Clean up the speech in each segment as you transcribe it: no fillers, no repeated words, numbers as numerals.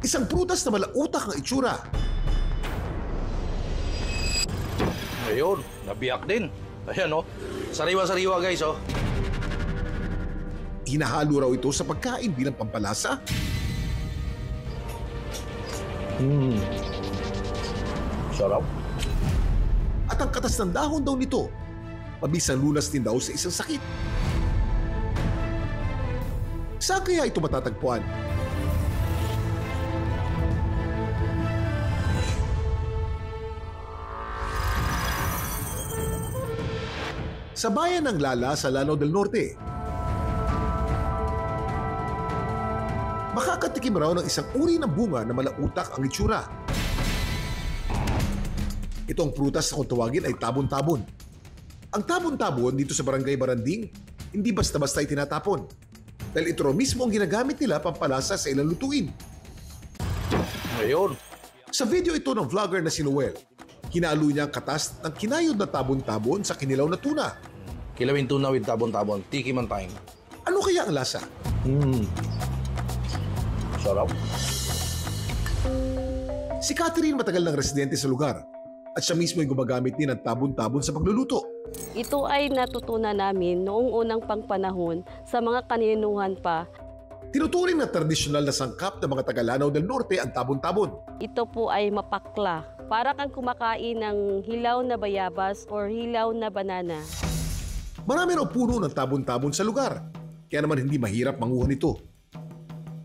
Isang prutas na malautak ang itsura. Ayun, nabiyak din. Ayan oh, sariwa-sariwa guys oh. Hinahalo raw ito sa pagkain bilang pampalasa. Sarap. At ang katas ng dahon daw nito, mabisang lunas din daw sa isang sakit. Saan kaya ito matatagpuan? Sa bayan ng Lala sa Lanao del Norte. Makakatikim raw ng isang uri ng bunga na malautak ang itsura. Itong prutas na kung tawagin ay tabon-tabon. Ang tabon-tabon dito sa Barangay Baranding, hindi basta-basta itinatapon. Dahil ito raw mismo ang ginagamit nila pampalasa sa ilang lutuin. Ayun. Sa video ito ng vlogger na si Noel, hinalo niya ang katas ng kinayod na tabon-tabon sa kinilaw na tuna. Kilawin tuna with tabon-tabon, tiki man time. Ano kaya ang lasa? Sarap. Si Catherine matagal ng residente sa lugar at siya mismo ay gumagamit din ng tabon-tabon sa pagluluto. Ito ay natutunan namin noong unang pangpanahon sa mga kaninuhan pa. Tinuturing na tradisyonal na sangkap ng mga taga-Lanao del Norte ang tabon-tabon. Ito po ay mapakla. Para kang kumakain ng hilaw na bayabas or hilaw na banana. Marami raw puno ng tabon-tabon sa lugar, kaya naman hindi mahirap manguha nito.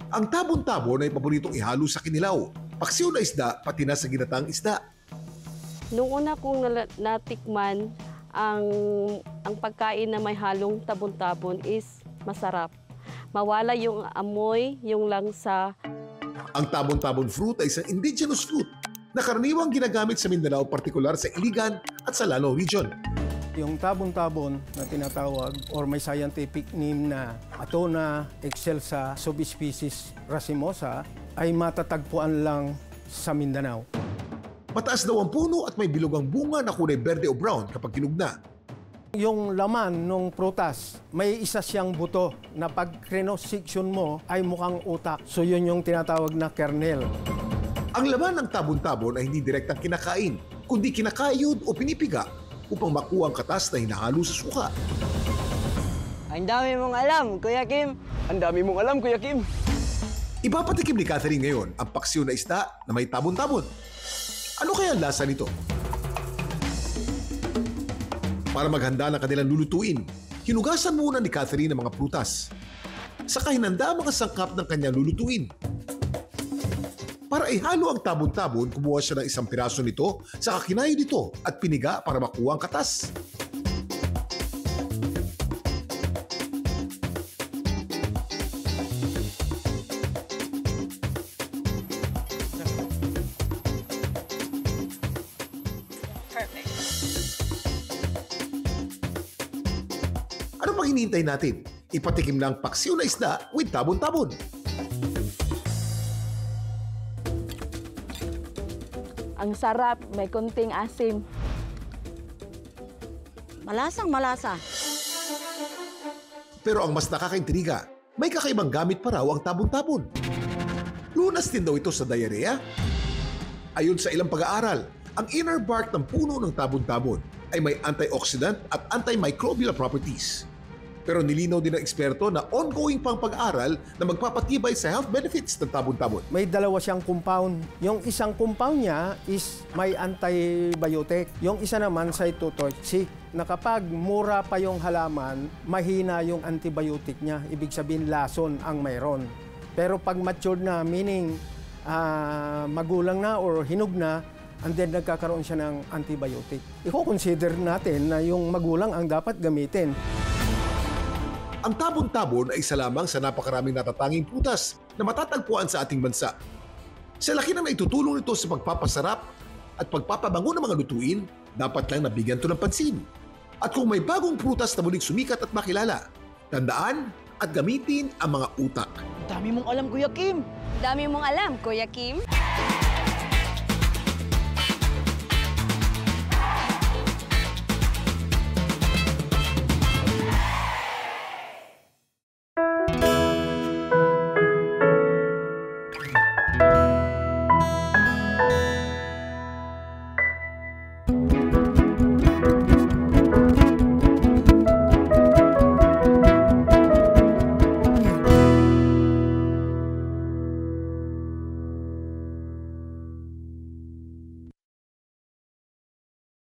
Ang tabon-tabon ay paboritong ihalo sa kinilaw, paksiw na isda, pati na sa ginataang isda. Noong una kong natikman, ang pagkain na may halong tabon-tabon is masarap. Mawala yung amoy, yung langsa. Ang tabon-tabon fruit ay isang indigenous fruit na karaniwang ginagamit sa Mindanao, partikular sa Iligan at sa Lanao region. Yung tabon-tabon na tinatawag or may scientific name na Attona excelsa subspecies racemosa ay matatagpuan lang sa Mindanao. Mataas daw ang puno at may bilog ang bunga na kulay berde o brown kapag kinugna. Yung laman ng prutas, may isa siyang buto na pag cross-section mo ay mukhang utak. So yun yung tinatawag na kernel. Ang laman ng tabon-tabon ay hindi direktang kinakain, kundi kinakayod o pinipiga upang makuha ang katas na hinahalo sa suka. Ang dami mong alam, Kuya Kim. Ang dami mong alam, Kuya Kim. Ipapatikim ni Catherine ngayon ang paksiw na isda na may tabon-tabon. Ano kaya ang lasa nito? Para maghanda ng kanilang lulutuin, hinugasan muna ni Catherine ang mga prutas. Saka hinanda ang mga sangkap ng kanyang lulutuin. Para ihalo ang tabon-tabon, kumuha siya ng isang piraso nito, saka kinayod ito at piniga para makuha ang katas. Perfect. Ano pang hinihintay natin? Ipatikim na ang paksiw na isda with tabon-tabon. Ang sarap, may konting asim. Malasang malasa. Pero ang mas nakakaintriga, may kakaibang gamit pa raw ang tabon-tabon. Lunas din daw ito sa diarrhea. Ayon sa ilang pag-aaral, ang inner bark ng puno ng tabon-tabon ay may antioxidant at antimicrobial properties. Pero nilinaw din ng eksperto na ongoing pang pag-aaral na magpapatibay sa health benefits ng tabon-tabon. May dalawa siyang compound. Yung isang compound niya is may antibiotic. Yung isa naman cytotoxic. Na kapag mura pa yung halaman, mahina yung antibiotic niya. Ibig sabihin lason ang mayroon. Pero pag matured na, meaning magulang na or hinog na, and then nagkakaroon siya ng antibiotic. I-consider natin na yung magulang ang dapat gamitin. Ang tabon-tabon ay isa lamang sa napakaraming natatanging prutas na matatagpuan sa ating bansa. Sa laki na naitutulong nito sa pagpapasarap at pagpapabango ng mga lutuin, dapat lang nabigyan ito ng pansin. At kung may bagong prutas na muling sumikat at makilala, tandaan at gamitin ang mga utak. Ang dami mong alam, Kuya Kim. Dami mong alam, Kuya Kim.